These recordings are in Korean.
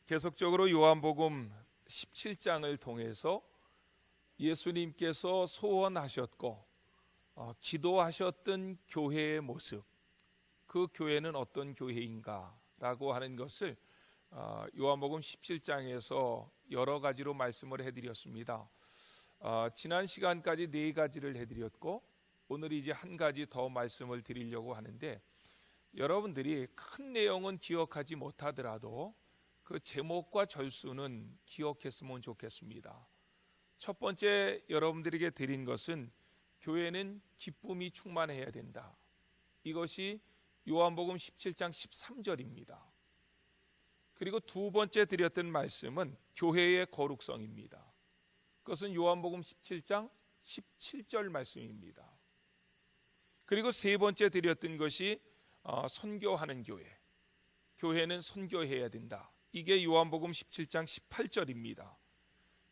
계속적으로 요한복음 17장을 통해서 예수님께서 소원하셨고 기도하셨던 교회의 모습, 그 교회는 어떤 교회인가라고 하는 것을 요한복음 17장에서 여러 가지로 말씀을 해드렸습니다. 지난 시간까지 4가지를 해드렸고 오늘 이제 한 가지 더 말씀을 드리려고 하는데, 여러분들이 큰 내용은 기억하지 못하더라도 그 제목과 절수는 기억했으면 좋겠습니다. 첫 번째 여러분들에게 드린 것은 교회는 기쁨이 충만해야 된다. 이것이 요한복음 17장 13절입니다. 그리고 두 번째 드렸던 말씀은 교회의 거룩성입니다. 그것은 요한복음 17장 17절 말씀입니다. 그리고 세 번째 드렸던 것이 선교하는 교회, 교회는 선교해야 된다. 이게 요한복음 17장 18절입니다.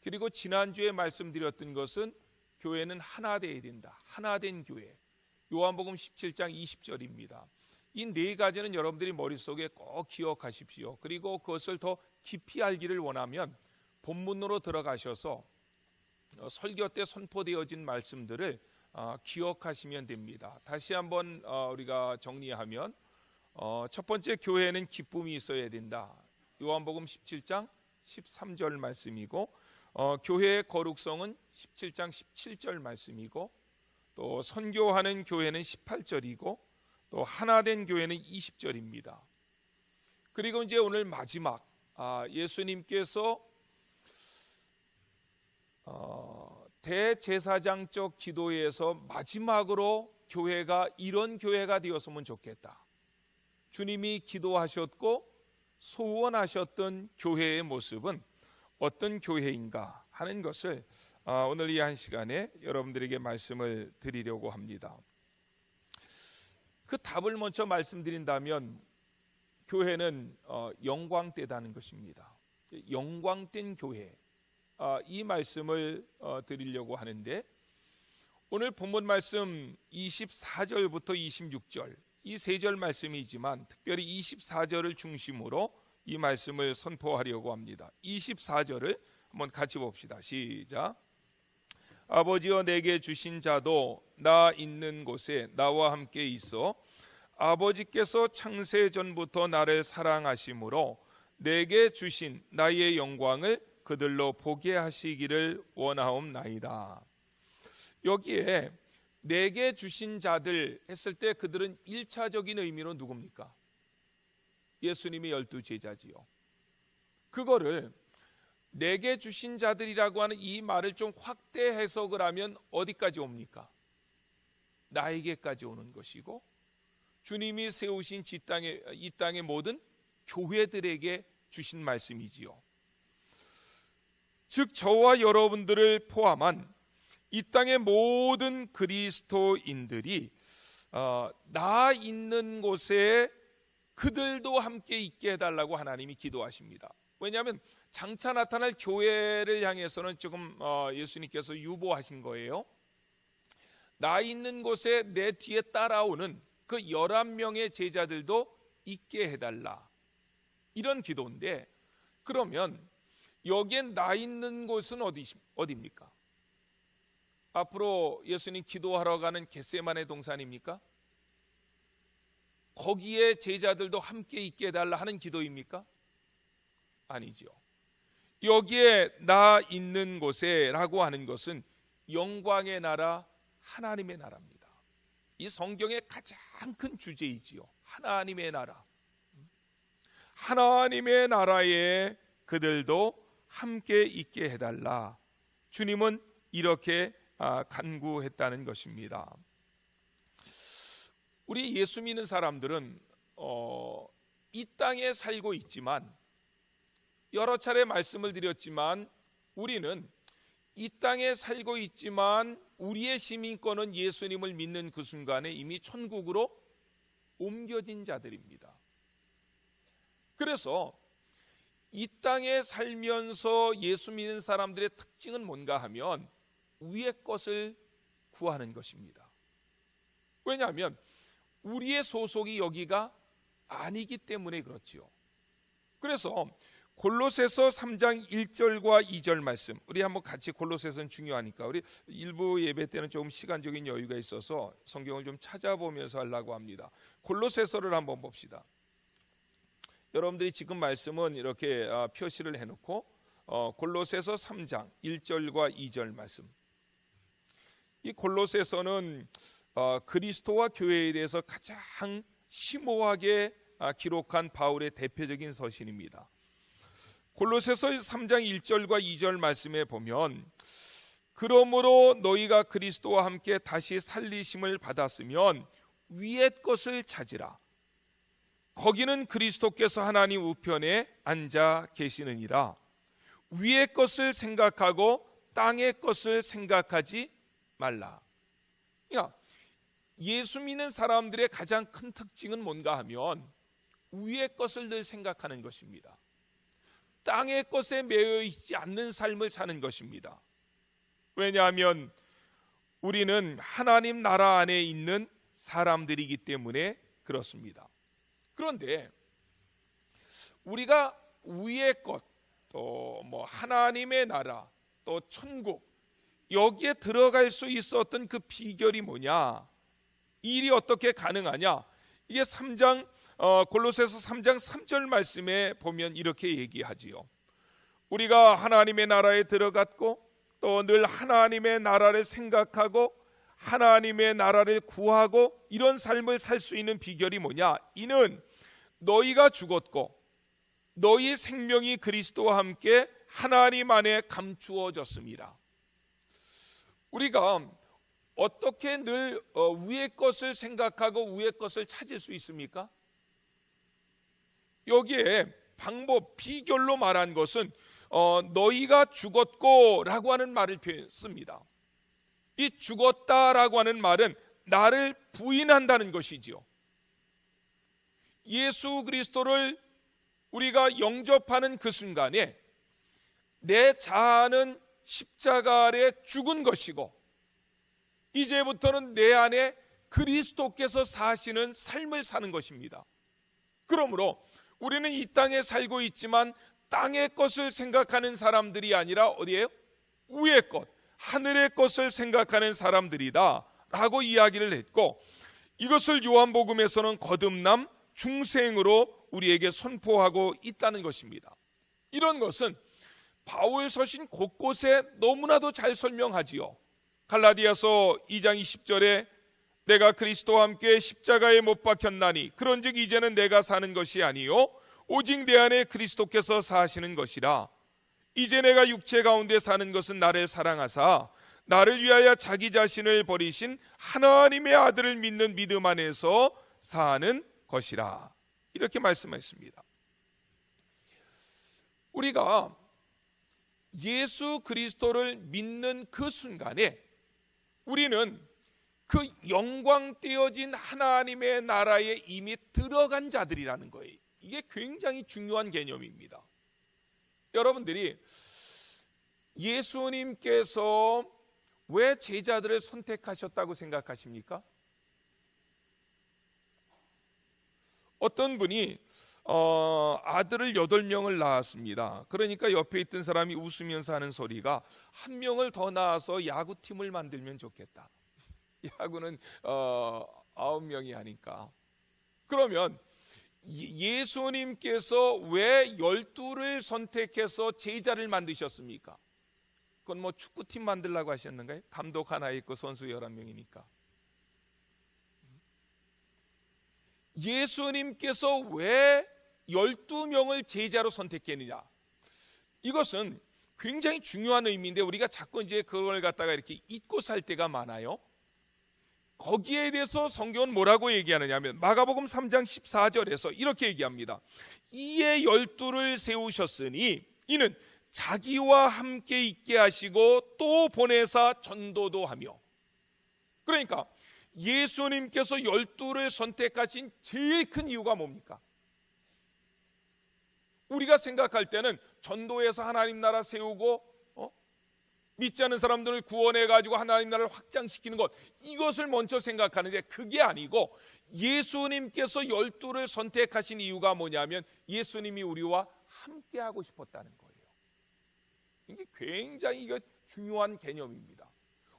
그리고 지난주에 말씀드렸던 것은 교회는 하나 되어야 된다. 하나된 교회, 요한복음 17장 20절입니다. 이 4가지는 여러분들이 머릿속에 꼭 기억하십시오. 그리고 그것을 더 깊이 알기를 원하면 본문으로 들어가셔서 설교 때 선포되어진 말씀들을 기억하시면 됩니다. 다시 한번 우리가 정리하면, 첫 번째, 교회는 기쁨이 있어야 된다. 요한복음 17장 13절 말씀이고, 교회의 거룩성은 17장 17절 말씀이고, 또 선교하는 교회는 18절이고, 또 하나된 교회는 20절입니다. 그리고 이제 오늘 마지막, 예수님께서 대제사장적 기도에서 마지막으로 교회가 이런 교회가 되었으면 좋겠다. 주님이 기도하셨고 소원하셨던 교회의 모습은 어떤 교회인가 하는 것을 오늘 이 한 시간에 여러분들에게 말씀을 드리려고 합니다. 그 답을 먼저 말씀드린다면 교회는 영광되다는 것입니다. 영광된 교회, 이 말씀을 드리려고 하는데, 오늘 본문 말씀 24절부터 26절, 이 3절 말씀이지만 특별히 24절을 중심으로 이 말씀을 선포하려고 합니다. 24절을 한번 같이 봅시다. 시작. 아버지여 내게 주신 자도 나 있는 곳에 나와 함께 있어 아버지께서 창세 전부터 나를 사랑하심으로 내게 주신 나의 영광을 그들로 보게 하시기를 원하옵나이다. 여기에 내게 주신 자들 했을 때 그들은 1차적인 의미로 누굽니까? 예수님의 12제자지요. 그거를 내게 주신 자들이라고 하는 이 말을 좀 확대 해석을 하면 어디까지 옵니까? 나에게까지 오는 것이고, 주님이 세우신 이 땅의 모든 교회들에게 주신 말씀이지요. 즉 저와 여러분들을 포함한 이 땅의 모든 그리스도인들이 나 있는 곳에 그들도 함께 있게 해달라고 하나님이 기도하십니다. 왜냐하면 장차 나타날 교회를 향해서는 조금 예수님께서 유보하신 거예요. 나 있는 곳에 내 뒤에 따라오는 그 11명의 제자들도 있게 해달라, 이런 기도인데, 그러면 여기에 나 있는 곳은 어디입니까? 앞으로 예수님 기도하러 가는 겟세마네 동산입니까? 거기에 제자들도 함께 있게 해달라 하는 기도입니까? 아니죠. 여기에 나 있는 곳에 라고 하는 것은 영광의 나라, 하나님의 나라입니다. 이 성경의 가장 큰 주제이지요. 하나님의 나라. 하나님의 나라에 그들도 함께 있게 해달라. 주님은 이렇게 간구했다는 것입니다. 우리 예수 믿는 사람들은 이 땅에 살고 있지만, 여러 차례 말씀을 드렸지만 우리는 이 땅에 살고 있지만 우리의 시민권은 예수님을 믿는 그 순간에 이미 천국으로 옮겨진 자들입니다. 그래서 이 땅에 살면서 예수 믿는 사람들의 특징은 뭔가 하면 위의 것을 구하는 것입니다. 왜냐하면 우리의 소속이 여기가 아니기 때문에 그렇지요. 그래서 골로새서 3장 1절과 2절 말씀, 우리 한번 같이, 골로새서는 중요하니까 우리 일부 예배 때는 조금 시간적인 여유가 있어서 성경을 좀 찾아보면서 하려고 합니다. 골로새서를 한번 봅시다. 여러분들이 지금 말씀은 이렇게 표시를 해놓고 골로새서 3장 1절과 2절 말씀. 이 골로새서는 그리스도와 교회에 대해서 가장 심오하게 기록한 바울의 대표적인 서신입니다. 골로새서 3장 1절과 2절 말씀에 보면, 그러므로 너희가 그리스도와 함께 다시 살리심을 받았으면 위의 것을 찾으라. 거기는 그리스도께서 하나님 우편에 앉아 계시느니라. 위의 것을 생각하고 땅의 것을 생각하지 말라. 그러니까 예수 믿는 사람들의 가장 큰 특징은 뭔가 하면 위의 것을 늘 생각하는 것입니다. 땅의 것에 매여 있지 않는 삶을 사는 것입니다. 왜냐하면 우리는 하나님 나라 안에 있는 사람들이기 때문에 그렇습니다. 그런데 우리가 위의 것, 또 하나님의 나라, 또 천국, 여기에 들어갈 수 있었던 그 비결이 뭐냐? 이 일이 어떻게 가능하냐? 이게 골로새서 3장 3절 말씀에 보면 이렇게 얘기하지요. 우리가 하나님의 나라에 들어갔고 또 늘 하나님의 나라를 생각하고 하나님의 나라를 구하고 이런 삶을 살 수 있는 비결이 뭐냐? 이는 너희가 죽었고 너희 생명이 그리스도와 함께 하나님 안에 감추어졌습니다. 우리가 어떻게 늘 위의 것을 생각하고 위의 것을 찾을 수 있습니까? 여기에 방법, 비결로 말한 것은 너희가 죽었고 라고 하는 말을 씁니다. 이 죽었다라고 하는 말은 나를 부인한다는 것이지요. 예수 그리스도를 우리가 영접하는 그 순간에 내 자아는 십자가 아래 죽은 것이고 이제부터는 내 안에 그리스도께서 사시는 삶을 사는 것입니다. 그러므로 우리는 이 땅에 살고 있지만 땅의 것을 생각하는 사람들이 아니라 어디예요? 위의 것, 하늘의 것을 생각하는 사람들이다 라고 이야기를 했고, 이것을 요한복음에서는 거듭남, 중생으로 우리에게 선포하고 있다는 것입니다. 이런 것은 바울 서신 곳곳에 너무나도 잘 설명하지요. 갈라디아서 2장 20절에 내가 그리스도와 함께 십자가에 못 박혔나니 그런즉 이제는 내가 사는 것이 아니요 오직 내 안에 그리스도께서 사시는 것이라. 이제 내가 육체 가운데 사는 것은 나를 사랑하사 나를 위하여 자기 자신을 버리신 하나님의 아들을 믿는 믿음 안에서 사는 것이라. 이렇게 말씀했습니다. 우리가 예수 그리스도를 믿는 그 순간에 우리는 그 영광 띄어진 하나님의 나라에 이미 들어간 자들이라는 거예요. 이게 굉장히 중요한 개념입니다. 여러분들이 예수님께서 왜 제자들을 선택하셨다고 생각하십니까? 어떤 분이 아들을 8명을 낳았습니다. 그러니까 옆에 있던 사람이 웃으면서 하는 소리가 한 명을 더 낳아서 야구팀을 만들면 좋겠다. 야구는 9명이 하니까. 그러면 예수님께서 왜 12를 선택해서 제자를 만드셨습니까? 그건 축구팀 만들라고 하셨는가요? 감독 하나 있고 선수 11명이니까. 예수님께서 왜 12명을 제자로 선택했느냐? 이것은 굉장히 중요한 의미인데 우리가 자꾸 이제 그걸 갖다가 이렇게 잊고 살 때가 많아요. 거기에 대해서 성경은 뭐라고 얘기하느냐 하면 마가복음 3장 14절에서 이렇게 얘기합니다. 이에 12를 세우셨으니 이는 자기와 함께 있게 하시고 또 보내사 전도도 하며. 그러니까 예수님께서 12를 선택하신 제일 큰 이유가 뭡니까? 우리가 생각할 때는 전도해서 하나님 나라 세우고 믿지 않는 사람들을 구원해가지고 하나님 나라를 확장시키는 것, 이것을 먼저 생각하는데 그게 아니고 예수님께서 12를 선택하신 이유가 뭐냐면 예수님이 우리와 함께하고 싶었다는 거예요. 이게 굉장히 중요한 개념입니다.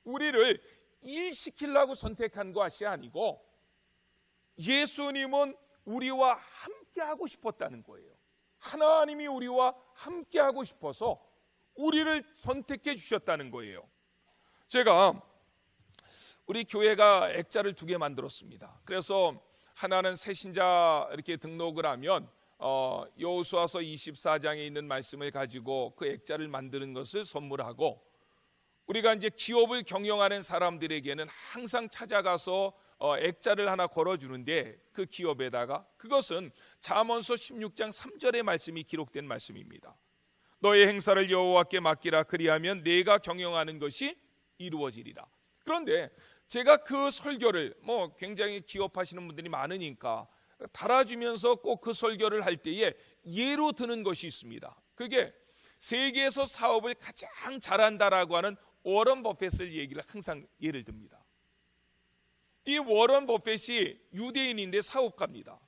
우리를 일시키려고 선택한 것이 아니고 예수님은 우리와 함께하고 싶었다는 거예요. 하나님이 우리와 함께하고 싶어서 우리를 선택해 주셨다는 거예요. 제가 우리 교회가 액자를 2개 만들었습니다. 그래서 하나는 새신자 이렇게 등록을 하면 여호수아서 24장에 있는 말씀을 가지고 그 액자를 만드는 것을 선물하고, 우리가 이제 기업을 경영하는 사람들에게는 항상 찾아가서 액자를 하나 걸어주는데 그 기업에다가 그것은 잠언서 16장 3절의 말씀이 기록된 말씀입니다. 너의 행사를 여호와께 맡기라, 그리하면 내가 경영하는 것이 이루어지리라. 그런데 제가 그 설교를 굉장히 기업하시는 분들이 많으니까 달아주면서 꼭 그 설교를 할 때에 예로 드는 것이 있습니다. 그게 세계에서 사업을 가장 잘한다라고 하는 워런 버핏을 얘기를 항상 예를 듭니다. 이 워런 버핏이 유대인인데 사업가입니다.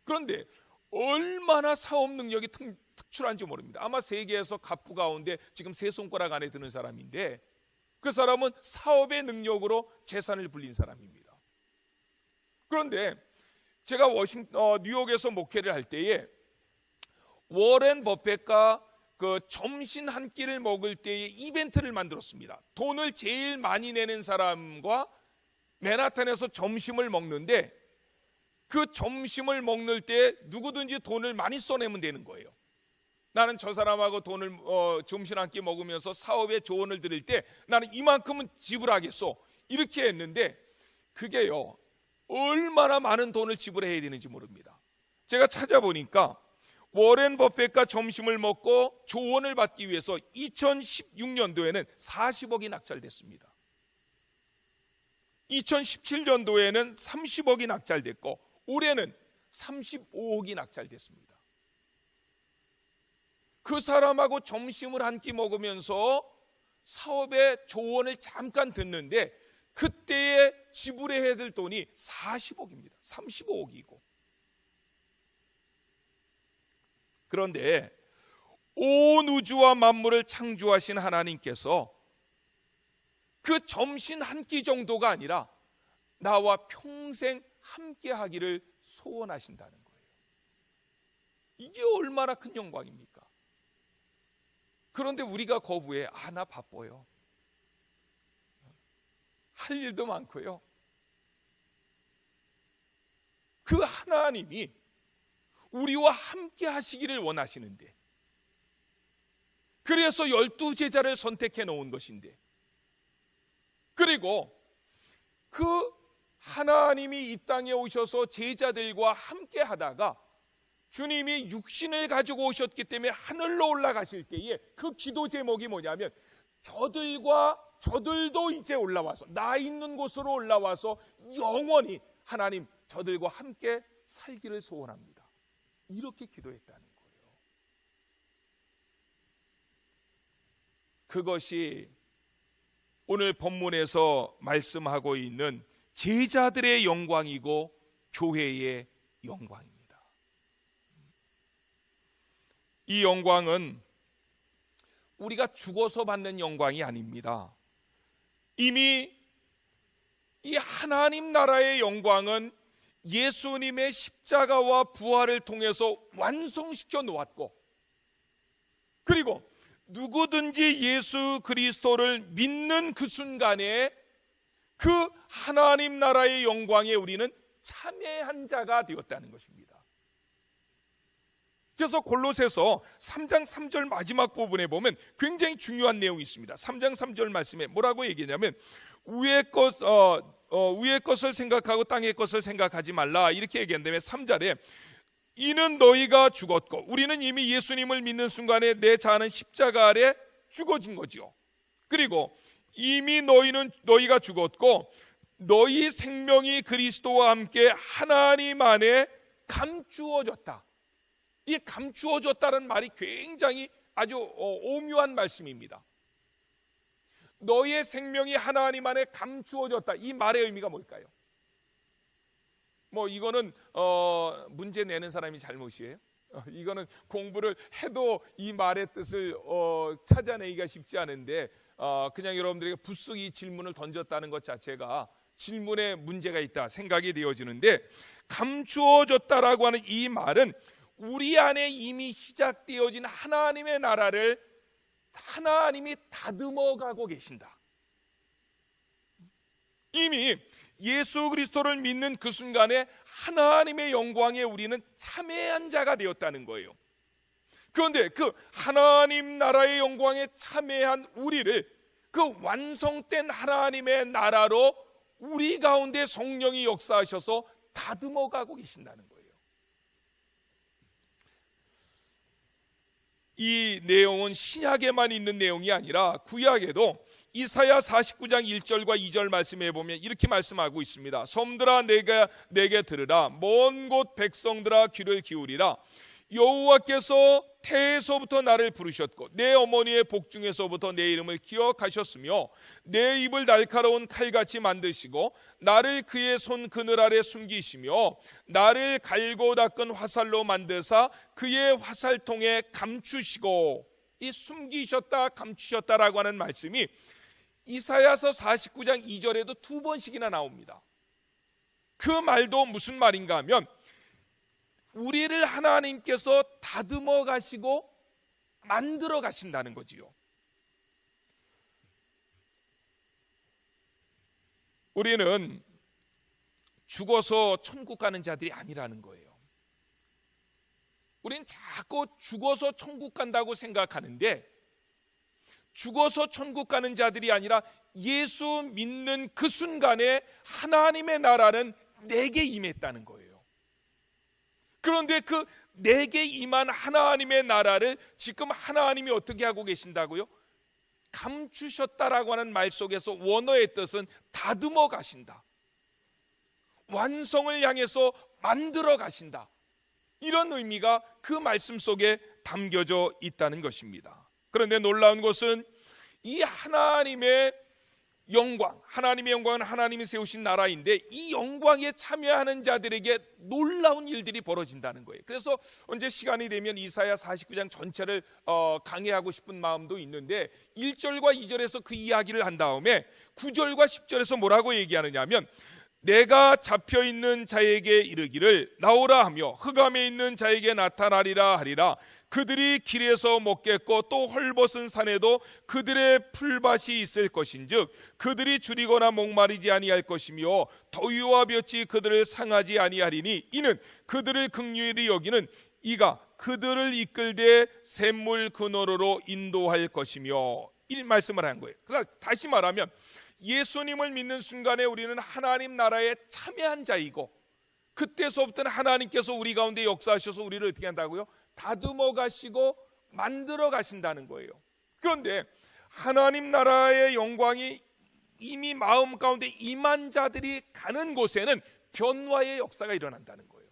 그런데 얼마나 사업 능력이 특출한지 모릅니다. 아마 세계에서 갑부 가운데 지금 3손가락 안에 드는 사람인데 그 사람은 사업의 능력으로 재산을 불린 사람입니다. 그런데 제가 뉴욕에서 목회를 할 때에 워렌 버핏과 그 점심 한 끼를 먹을 때에 이벤트를 만들었습니다. 돈을 제일 많이 내는 사람과 맨하탄에서 점심을 먹는데 그 점심을 먹는 때 누구든지 돈을 많이 써내면 되는 거예요. 나는 저 사람하고 돈을 점심 한 끼 먹으면서 사업에 조언을 드릴 때 나는 이만큼은 지불하겠소, 이렇게 했는데 그게요 얼마나 많은 돈을 지불해야 되는지 모릅니다. 제가 찾아보니까 워렌 버핏과 점심을 먹고 조언을 받기 위해서 2016년도에는 40억이 낙찰됐습니다. 2017년도에는 30억이 낙찰됐고 올해는 35억이 낙찰됐습니다. 그 사람하고 점심을 한 끼 먹으면서 사업의 조언을 잠깐 듣는데 그때에 지불해야 될 돈이 40억입니다. 35억이고. 그런데 온 우주와 만물을 창조하신 하나님께서 그 점심 한 끼 정도가 아니라 나와 평생 함께 하기를 소원하신다는 거예요. 이게 얼마나 큰 영광입니까? 그런데 우리가 거부해. 나 바빠요. 할 일도 많고요. 그 하나님이 우리와 함께 하시기를 원하시는데, 그래서 12제자를 선택해 놓은 것인데, 그리고 그 하나님이 이 땅에 오셔서 제자들과 함께 하다가 주님이 육신을 가지고 오셨기 때문에 하늘로 올라가실 때에 그 기도 제목이 뭐냐면 저들도 이제 올라와서 나 있는 곳으로 올라와서 영원히 하나님 저들과 함께 살기를 소원합니다. 이렇게 기도했다는 거예요. 그것이 오늘 본문에서 말씀하고 있는 제자들의 영광이고 교회의 영광입니다. 이 영광은 우리가 죽어서 받는 영광이 아닙니다. 이미 이 하나님 나라의 영광은 예수님의 십자가와 부활을 통해서 완성시켜 놓았고, 그리고 누구든지 예수 그리스도를 믿는 그 순간에 그 하나님 나라의 영광에 우리는 참여한 자가 되었다는 것입니다. 그래서 골로새서 3장 3절 마지막 부분에 보면 굉장히 중요한 내용이 있습니다. 3장 3절 말씀에 뭐라고 얘기하냐면 위의 것을 생각하고 땅의 것을 생각하지 말라, 이렇게 얘기한다면 3절에 이는 너희가 죽었고, 우리는 이미 예수님을 믿는 순간에 내 자아는 십자가 아래 죽어진 거지요. 그리고 이미 너희가 죽었고 너희 생명이 그리스도와 함께 하나님 안에 감추어졌다. 이 감추어졌다는 말이 굉장히 아주 오묘한 말씀입니다. 너의 생명이 하나님 안에 감추어졌다. 이 말의 의미가 뭘까요? 뭐 이거는 문제 내는 사람이 잘못이에요. 이거는 공부를 해도 이 말의 뜻을 찾아내기가 쉽지 않은데 그냥 여러분들에게 부쩍 이 질문을 던졌다는 것 자체가 질문에 문제가 있다 생각이 되어지는데, 감추어졌다라고 하는 이 말은 우리 안에 이미 시작되어진 하나님의 나라를 하나님이 다듬어 가고 계신다. 이미 예수 그리스도를 믿는 그 순간에 하나님의 영광에 우리는 참여한 자가 되었다는 거예요. 그런데 그 하나님 나라의 영광에 참여한 우리를 그 완성된 하나님의 나라로 우리 가운데 성령이 역사하셔서 다듬어 가고 계신다는 거예요. 이 내용은 신약에만 있는 내용이 아니라 구약에도 이사야 49장 1절과 2절 말씀해 보면 이렇게 말씀하고 있습니다. 섬들아 내게 들으라. 먼 곳 백성들아 귀를 기울이라. 여호와께서 태에서부터 나를 부르셨고 내 어머니의 복중에서부터 내 이름을 기억하셨으며 내 입을 날카로운 칼같이 만드시고 나를 그의 손 그늘 아래 숨기시며 나를 갈고 닦은 화살로 만드사 그의 화살통에 감추시고, 이 숨기셨다 감추셨다라고 하는 말씀이 이사야서 49장 2절에도 2번씩이나 나옵니다. 그 말도 무슨 말인가 하면 우리를 하나님께서 다듬어 가시고 만들어 가신다는 거지요. 우리는 죽어서 천국 가는 자들이 아니라는 거예요. 우리는 자꾸 죽어서 천국 간다고 생각하는데, 죽어서 천국 가는 자들이 아니라 예수 믿는 그 순간에 하나님의 나라는 내게 임했다는 거예요. 그런데 그 내게 임한 하나님의 나라를 지금 하나님이 어떻게 하고 계신다고요? 감추셨다라고 하는 말 속에서 원어의 뜻은 다듬어 가신다, 완성을 향해서 만들어 가신다, 이런 의미가 그 말씀 속에 담겨져 있다는 것입니다. 그런데 놀라운 것은 이 하나님의 영광은 하나님이 세우신 나라인데 이 영광에 참여하는 자들에게 놀라운 일들이 벌어진다는 거예요. 그래서 언제 시간이 되면 이사야 49장 전체를 강의하고 싶은 마음도 있는데 1절과 2절에서 그 이야기를 한 다음에 9절과 10절에서 뭐라고 얘기하느냐 하면, 내가 잡혀있는 자에게 이르기를 나오라 하며 흑암에 있는 자에게 나타나리라 하리라. 그들이 길에서 먹겠고 또 헐벗은 산에도 그들의 풀밭이 있을 것인즉 그들이 줄이거나 목마르지 아니할 것이며 더위와 볕이 그들을 상하지 아니하리니 이는 그들을 긍휼히 여기는 이가 그들을 이끌되 샘물 근원으로 인도할 것이며, 이 말씀을 한 거예요. 그러니까 다시 말하면 예수님을 믿는 순간에 우리는 하나님 나라에 참여한 자이고, 그때서부터는 하나님께서 우리 가운데 역사하셔서 우리를 어떻게 한다고요? 다듬어 가시고 만들어 가신다는 거예요. 그런데 하나님 나라의 영광이 이미 마음 가운데 임한 자들이 가는 곳에는 변화의 역사가 일어난다는 거예요.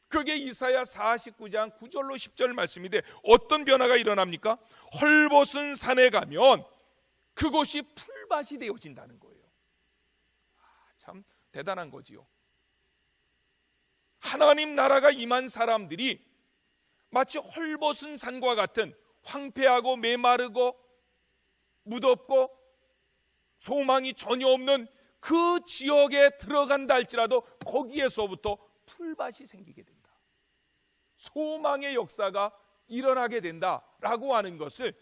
그게 이사야 49장 9절로 10절 말씀인데 어떤 변화가 일어납니까? 헐벗은 산에 가면 그곳이 풀밭이 되어진다는 거예요. 참 대단한 거지요. 하나님 나라가 임한 사람들이 마치 헐벗은 산과 같은 황폐하고 메마르고 무덥고 소망이 전혀 없는 그 지역에 들어간다 할지라도 거기에서부터 풀밭이 생기게 된다, 소망의 역사가 일어나게 된다라고 하는 것을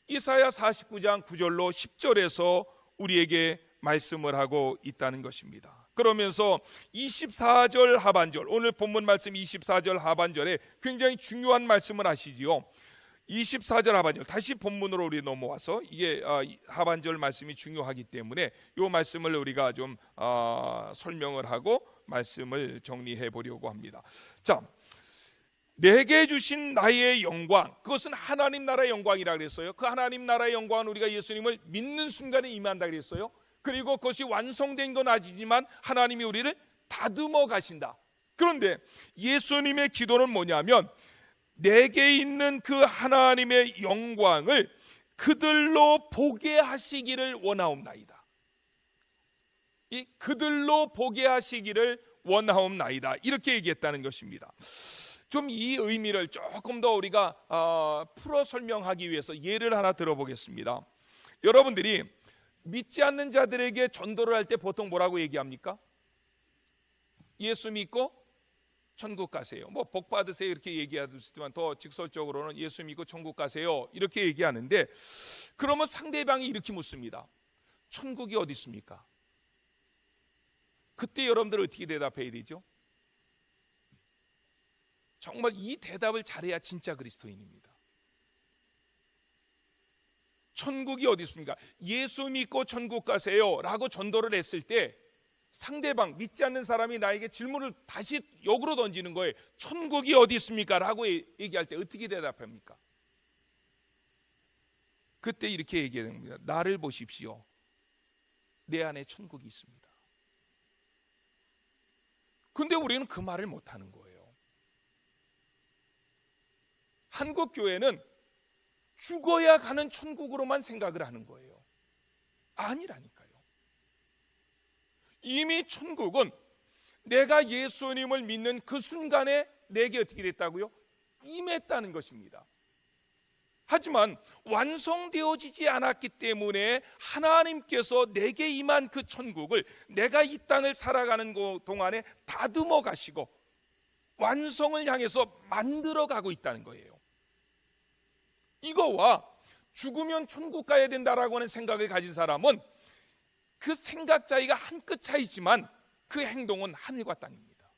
이사야 49장 9절로 10절에서 우리에게 말씀을 하고 있다는 것입니다. 그러면서 24절 하반절, 오늘 본문 말씀 24절 하반절에 굉장히 중요한 말씀을 하시지요. 24절 하반절, 다시 본문으로 우리 넘어와서 이게 하반절 말씀이 중요하기 때문에 이 말씀을 우리가 좀 설명을 하고 말씀을 정리해 보려고 합니다. 자, 내게 주신 나의 영광, 그것은 하나님 나라의 영광이라 그랬어요. 그 하나님 나라의 영광은 우리가 예수님을 믿는 순간에 임한다 그랬어요. 그리고 그것이 완성된 건 아니지만 하나님이 우리를 다듬어 가신다. 그런데 예수님의 기도는 뭐냐면 내게 있는 그 하나님의 영광을 그들로 보게 하시기를 원하옵나이다. 이 그들로 보게 하시기를 원하옵나이다, 이렇게 얘기했다는 것입니다. 좀 이 의미를 조금 더 우리가 풀어 설명하기 위해서 예를 하나 들어보겠습니다. 여러분들이 믿지 않는 자들에게 전도를 할 때 보통 뭐라고 얘기합니까? 예수 믿고 천국 가세요, 뭐 복 받으세요, 이렇게 얘기하지만 더 직설적으로는 예수 믿고 천국 가세요, 이렇게 얘기하는데, 그러면 상대방이 이렇게 묻습니다. 천국이 어디 있습니까? 그때 여러분들 어떻게 대답해야 되죠? 정말 이 대답을 잘해야 진짜 그리스도인입니다. 천국이 어디 있습니까? 예수 믿고 천국 가세요 라고 전도를 했을 때 상대방, 믿지 않는 사람이 나에게 질문을 다시 역으로 던지는 거예요. 천국이 어디 있습니까? 라고 얘기할 때 어떻게 대답합니까? 그때 이렇게 얘기해야 됩니다. 나를 보십시오. 내 안에 천국이 있습니다. 근데 우리는 그 말을 못하는 거예요. 한국 교회는 죽어야 가는 천국으로만 생각을 하는 거예요. 아니라니까요. 이미 천국은 내가 예수님을 믿는 그 순간에 내게 어떻게 됐다고요? 임했다는 것입니다. 하지만 완성되어지지 않았기 때문에 하나님께서 내게 임한 그 천국을 내가 이 땅을 살아가는 동안에 다듬어 가시고 완성을 향해서 만들어 가고 있다는 거예요. 이거와 죽으면 천국 가야 된다라고 하는 생각을 가진 사람은 그 생각 차이가 한 끗 차이지만 그 행동은 하늘과 땅입니다.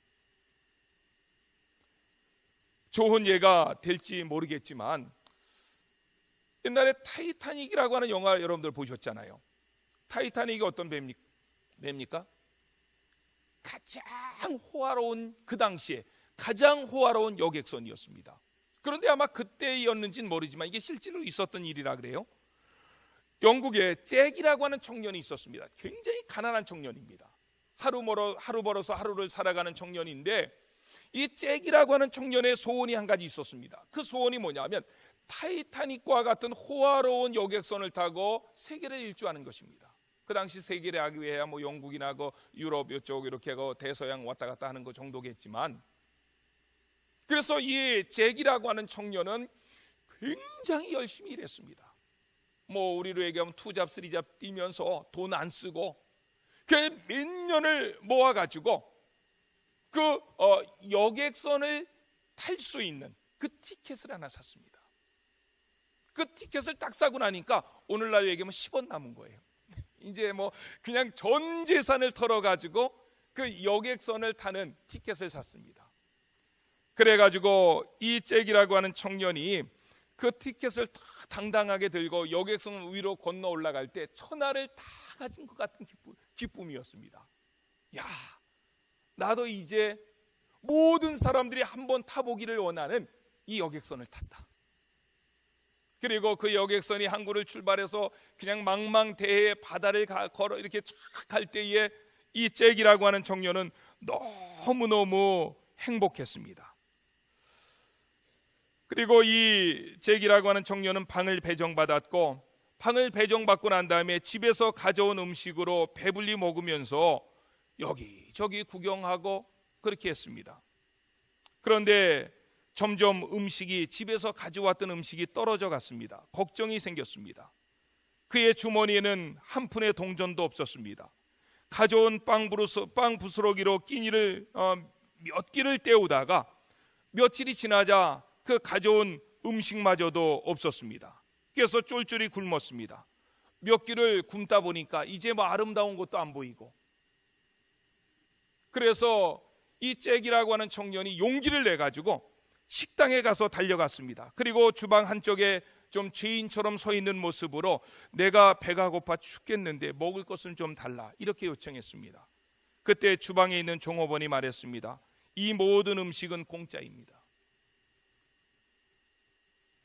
좋은 예가 될지 모르겠지만 옛날에 타이타닉이라고 하는 영화 여러분들 보셨잖아요. 타이타닉이 어떤 배입니까? 가장 호화로운, 그 당시에 가장 호화로운 여객선이었습니다. 그런데 아마 그때였는지는 모르지만 이게 실제로 있었던 일이라 그래요. 영국에 잭이라고 하는 청년이 있었습니다. 굉장히 가난한 청년입니다. 하루 벌어서 하루를 살아가는 청년인데, 이 잭이라고 하는 청년의 소원이 한 가지 있었습니다. 그 소원이 뭐냐면 타이타닉과 같은 호화로운 여객선을 타고 세계를 일주하는 것입니다. 그 당시 세계를 하기 위해 뭐 영국이나 유럽 이쪽 이렇게 대서양 왔다 갔다 하는 것 정도겠지만, 그래서 이 잭이라고 하는 청년은 굉장히 열심히 일했습니다. 뭐 우리로 얘기하면 투잡, 쓰리잡 뛰면서 돈 안 쓰고 그 몇 년을 모아가지고 그 여객선을 탈 수 있는 그 티켓을 하나 샀습니다. 그 티켓을 딱 사고 나니까 오늘날 얘기하면 10원 남은 거예요. 이제 뭐 그냥 전 재산을 털어가지고 그 여객선을 타는 티켓을 샀습니다. 그래가지고 이 잭이라고 하는 청년이 그 티켓을 다 당당하게 들고 여객선 위로 건너 올라갈 때 천하를 다 가진 것 같은 기쁨이었습니다. 야, 나도 이제 모든 사람들이 한번 타보기를 원하는 이 여객선을 탔다. 그리고 그 여객선이 항구를 출발해서 그냥 망망대해 바다를 걸어 이렇게 쫙 갈 때에 이 잭이라고 하는 청년은 너무너무 행복했습니다. 그리고 이 잭이라고 하는 청년은 방을 배정받았고, 방을 배정받고 난 다음에 집에서 가져온 음식으로 배불리 먹으면서 여기저기 구경하고 그렇게 했습니다. 그런데 점점 집에서 가져왔던 음식이 떨어져 갔습니다. 걱정이 생겼습니다. 그의 주머니에는 한 푼의 동전도 없었습니다. 가져온 빵 부스러기로 끼니를 몇 끼를 때우다가 며칠이 지나자 그 가져온 음식마저도 없었습니다. 그래서 쫄쫄이 굶었습니다. 몇 끼를 굶다 보니까 이제 뭐 아름다운 것도 안 보이고, 그래서 이 잭이라고 하는 청년이 용기를 내가지고 식당에 가서 달려갔습니다. 그리고 주방 한쪽에 좀 죄인처럼 서 있는 모습으로 내가 배가 고파 죽겠는데 먹을 것은 좀 달라, 이렇게 요청했습니다. 그때 주방에 있는 종업원이 말했습니다. 이 모든 음식은 공짜입니다.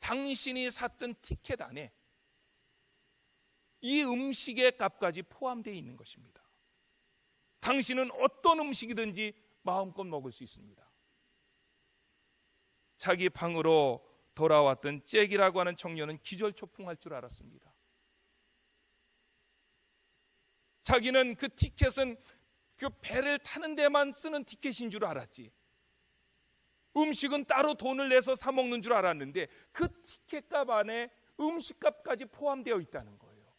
당신이 샀던 티켓 안에 이 음식의 값까지 포함되어 있는 것입니다. 당신은 어떤 음식이든지 마음껏 먹을 수 있습니다. 자기 방으로 돌아왔던 잭이라고 하는 청년은 기절초풍할 줄 알았습니다. 자기는 그 티켓은 그 배를 타는 데만 쓰는 티켓인 줄 알았지, 음식은 따로 돈을 내서 사 먹는 줄 알았는데 그 티켓값 안에 음식값까지 포함되어 있다는 거예요.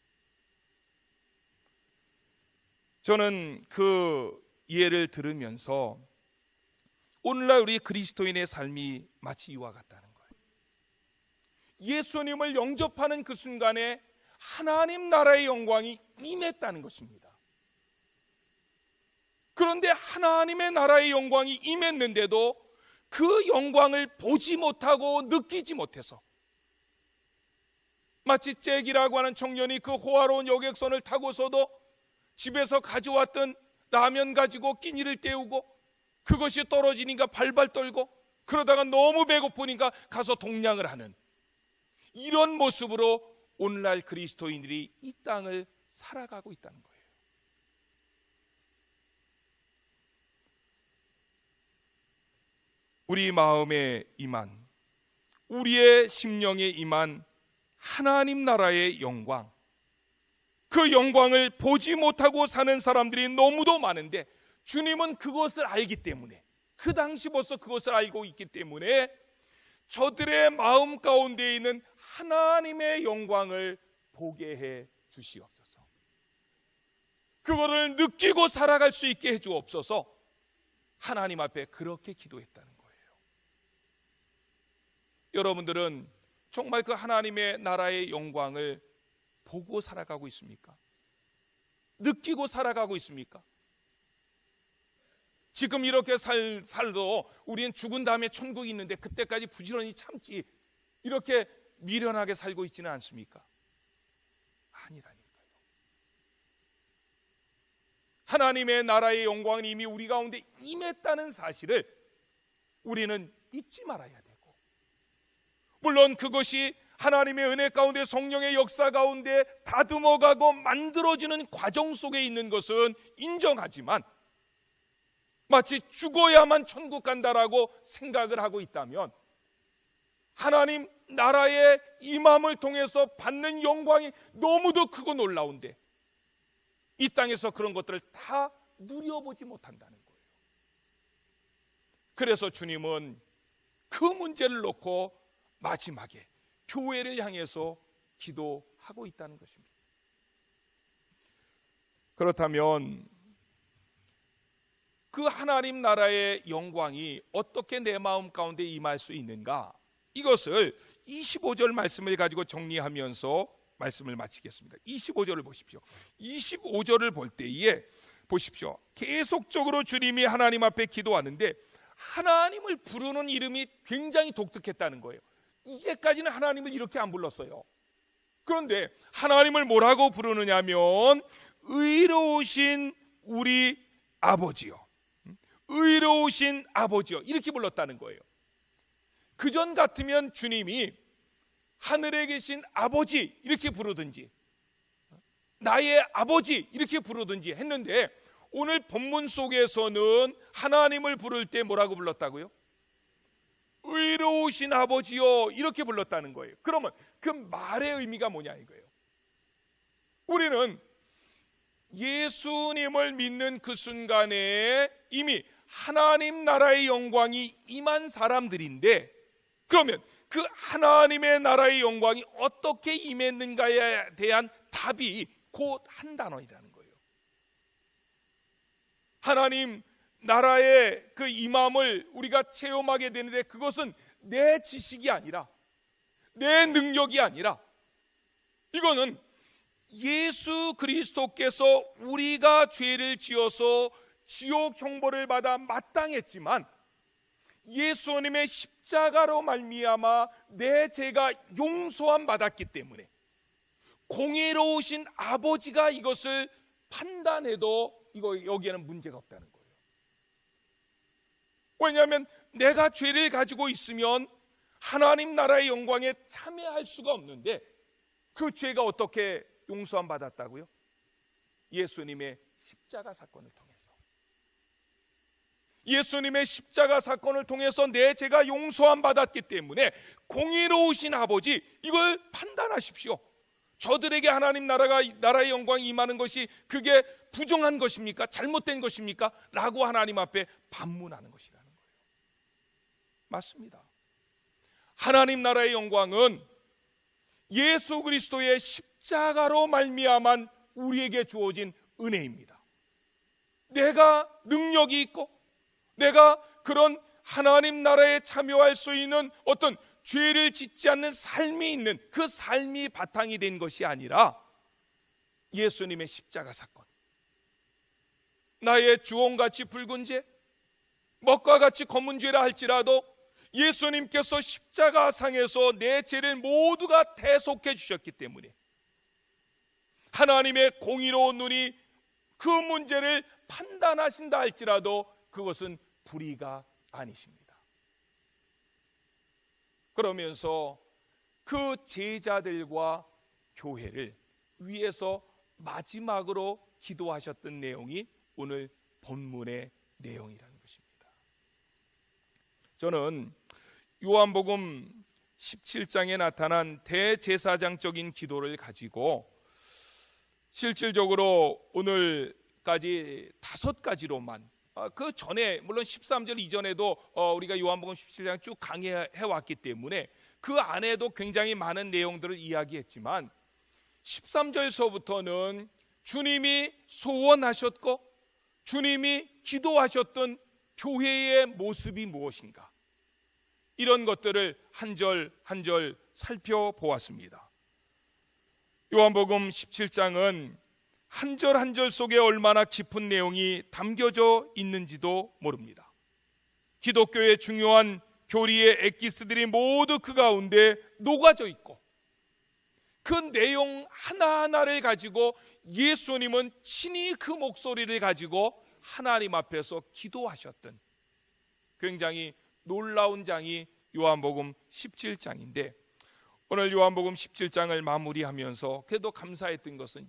저는 그 예를 들으면서 오늘날 우리 그리스도인의 삶이 마치 이와 같다는 거예요. 예수님을 영접하는 그 순간에 하나님 나라의 영광이 임했다는 것입니다. 그런데 하나님의 나라의 영광이 임했는데도 그 영광을 보지 못하고 느끼지 못해서 마치 잭이라고 하는 청년이 그 호화로운 여객선을 타고서도 집에서 가져왔던 라면 가지고 끼니를 때우고 그것이 떨어지니까 발발 떨고 그러다가 너무 배고프니까 가서 동냥을 하는 이런 모습으로 오늘날 그리스도인들이 이 땅을 살아가고 있다는 거예요. 우리 마음에 임한, 우리의 심령에 임한 하나님 나라의 영광, 그 영광을 보지 못하고 사는 사람들이 너무도 많은데 주님은 그것을 알기 때문에, 그 당시 벌써 그것을 알고 있기 때문에 저들의 마음 가운데 있는 하나님의 영광을 보게 해 주시옵소서. 그거를 느끼고 살아갈 수 있게 해 주옵소서. 하나님 앞에 그렇게 기도했다는 거예요. 여러분들은 정말 그 하나님의 나라의 영광을 보고 살아가고 있습니까? 느끼고 살아가고 있습니까? 지금 이렇게 살도 우리는 죽은 다음에 천국이 있는데 그때까지 부지런히 참지, 이렇게 미련하게 살고 있지는 않습니까? 아니라니까요. 하나님의 나라의 영광은 이미 우리 가운데 임했다는 사실을 우리는 잊지 말아야 되고, 물론 그것이 하나님의 은혜 가운데 성령의 역사 가운데 다듬어가고 만들어지는 과정 속에 있는 것은 인정하지만 마치 죽어야만 천국 간다라고 생각을 하고 있다면 하나님 나라의 임함을 통해서 받는 영광이 너무도 크고 놀라운데 이 땅에서 그런 것들을 다 누려보지 못한다는 거예요. 그래서 주님은 그 문제를 놓고 마지막에 교회를 향해서 기도하고 있다는 것입니다. 그렇다면 그 하나님 나라의 영광이 어떻게 내 마음 가운데 임할 수 있는가? 이것을 25절 말씀을 가지고 정리하면서 말씀을 마치겠습니다. 25절을 보십시오. 25절을 볼 때에 보십시오. 계속적으로 주님이 하나님 앞에 기도하는데 하나님을 부르는 이름이 굉장히 독특했다는 거예요. 이제까지는 하나님을 이렇게 안 불렀어요. 그런데 하나님을 뭐라고 부르느냐면 의로우신 우리 아버지요, 의로우신 아버지요, 이렇게 불렀다는 거예요. 그전 같으면 주님이 하늘에 계신 아버지 이렇게 부르든지 나의 아버지 이렇게 부르든지 했는데 오늘 본문 속에서는 하나님을 부를 때 뭐라고 불렀다고요? 의로우신 아버지요 이렇게 불렀다는 거예요. 그러면 그 말의 의미가 뭐냐 이거예요. 우리는 예수님을 믿는 그 순간에 이미 하나님 나라의 영광이 임한 사람들인데, 그러면 그 하나님의 나라의 영광이 어떻게 임했는가에 대한 답이 곧 한 단어이라는 거예요. 하나님 나라의 그 임함을 우리가 체험하게 되는데 그것은 내 지식이 아니라 내 능력이 아니라 이거는 예수 그리스도께서 우리가 죄를 지어서 지옥 형벌을 받아 마땅했지만 예수님의 십자가로 말미암아 내 죄가 용서함 받았기 때문에 공의로우신 아버지가 이것을 판단해도 여기에는 문제가 없다는 거예요. 왜냐하면 내가 죄를 가지고 있으면 하나님 나라의 영광에 참여할 수가 없는데 그 죄가 어떻게 용서함 받았다고요? 예수님의 십자가 사건을 통해서. 예수님의 십자가 사건을 통해서 내 죄가 용서함 받았기 때문에 공의로우신 아버지, 이걸 판단하십시오. 저들에게 하나님 나라의 영광이 임하는 것이 그게 부정한 것입니까? 잘못된 것입니까? 라고 하나님 앞에 반문하는 것이라는 거예요. 맞습니다. 하나님 나라의 영광은 예수 그리스도의 십자가로 말미암아 우리에게 주어진 은혜입니다. 내가 능력이 있고 내가 그런 하나님 나라에 참여할 수 있는 어떤 죄를 짓지 않는 삶이 있는 그 삶이 바탕이 된 것이 아니라 예수님의 십자가 사건, 나의 주홍같이 붉은 죄, 먹과 같이 검은 죄라 할지라도 예수님께서 십자가상에서 내 죄를 모두가 대속해 주셨기 때문에 하나님의 공의로운 눈이 그 문제를 판단하신다 할지라도 그것은 불의가 아니십니다. 그러면서 그 제자들과 교회를 위해서 마지막으로 기도하셨던 내용이 오늘 본문의 내용이라는 것입니다. 저는 요한복음 17장에 나타난 대제사장적인 기도를 가지고 실질적으로 오늘까지 5가지로만, 그 전에 물론 13절 이전에도 우리가 요한복음 17장 쭉 강의해 왔기 때문에 그 안에도 굉장히 많은 내용들을 이야기했지만 13절서부터는 주님이 소원하셨고 주님이 기도하셨던 교회의 모습이 무엇인가, 이런 것들을 한 절 한 절 살펴보았습니다. 요한복음 17장은 한 절 한 절 속에 얼마나 깊은 내용이 담겨져 있는지도 모릅니다. 기독교의 중요한 교리의 엑기스들이 모두 그 가운데 녹아져 있고 그 내용 하나하나를 가지고 예수님은 친히 그 목소리를 가지고 하나님 앞에서 기도하셨던 굉장히 놀라운 장이 요한복음 17장인데, 오늘 요한복음 17장을 마무리하면서 그래도 감사했던 것은,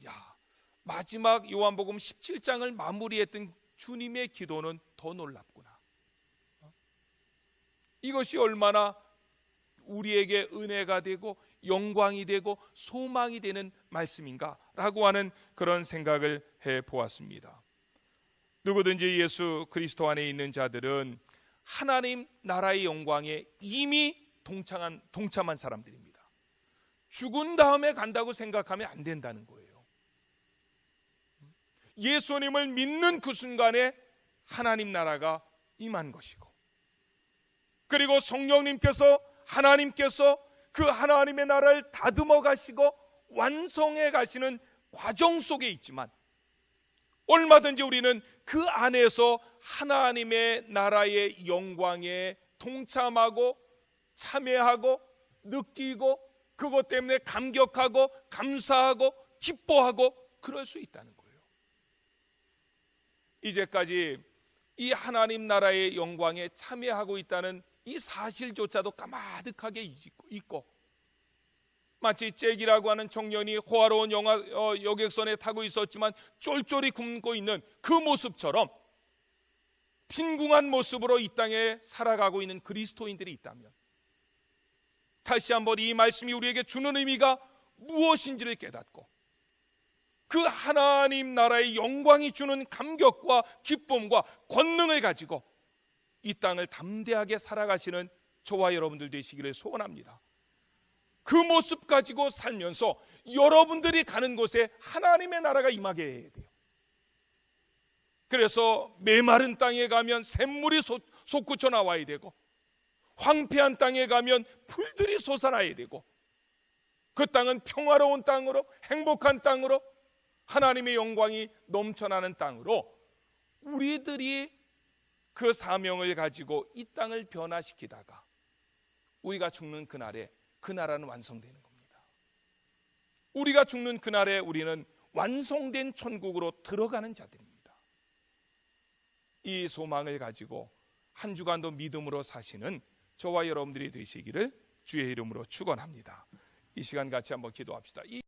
마지막 요한복음 17장을 마무리했던 주님의 기도는 더 놀랍구나. 이것이 얼마나 우리에게 은혜가 되고 영광이 되고 소망이 되는 말씀인가라고 하는 그런 생각을 해보았습니다. 누구든지 예수 그리스도 안에 있는 자들은 하나님 나라의 영광에 이미 동참한 사람들입니다. 죽은 다음에 간다고 생각하면 안 된다는 거예요. 예수님을 믿는 그 순간에 하나님 나라가 임한 것이고, 그리고 성령님께서 하나님께서 그 하나님의 나라를 다듬어 가시고 완성해 가시는 과정 속에 있지만, 얼마든지 우리는 그 안에서 하나님의 나라의 영광에 동참하고 참여하고 느끼고 그것 때문에 감격하고 감사하고 기뻐하고 그럴 수 있다는 거예요. 이제까지 이 하나님 나라의 영광에 참여하고 있다는 이 사실조차도 까마득하게 있고, 마치 잭이라고 하는 청년이 호화로운 여객선에 타고 있었지만 쫄쫄이 굶고 있는 그 모습처럼 빈궁한 모습으로 이 땅에 살아가고 있는 그리스도인들이 있다면, 다시 한번 이 말씀이 우리에게 주는 의미가 무엇인지를 깨닫고 그 하나님 나라의 영광이 주는 감격과 기쁨과 권능을 가지고 이 땅을 담대하게 살아가시는 저와 여러분들 되시기를 소원합니다. 그 모습 가지고 살면서 여러분들이 가는 곳에 하나님의 나라가 임하게 해야 돼요. 그래서 메마른 땅에 가면 샘물이 솟구쳐 나와야 되고, 황폐한 땅에 가면 풀들이 솟아나야 되고, 그 땅은 평화로운 땅으로, 행복한 땅으로, 하나님의 영광이 넘쳐나는 땅으로 우리들이 그 사명을 가지고 이 땅을 변화시키다가 우리가 죽는 그날에 그 나라는 완성되는 겁니다. 우리가 죽는 그날에 우리는 완성된 천국으로 들어가는 자들입니다. 이 소망을 가지고 한 주간도 믿음으로 사시는 저와 여러분들이 되시기를 주의 이름으로 축원합니다. 이 시간 같이 한번 기도합시다. 이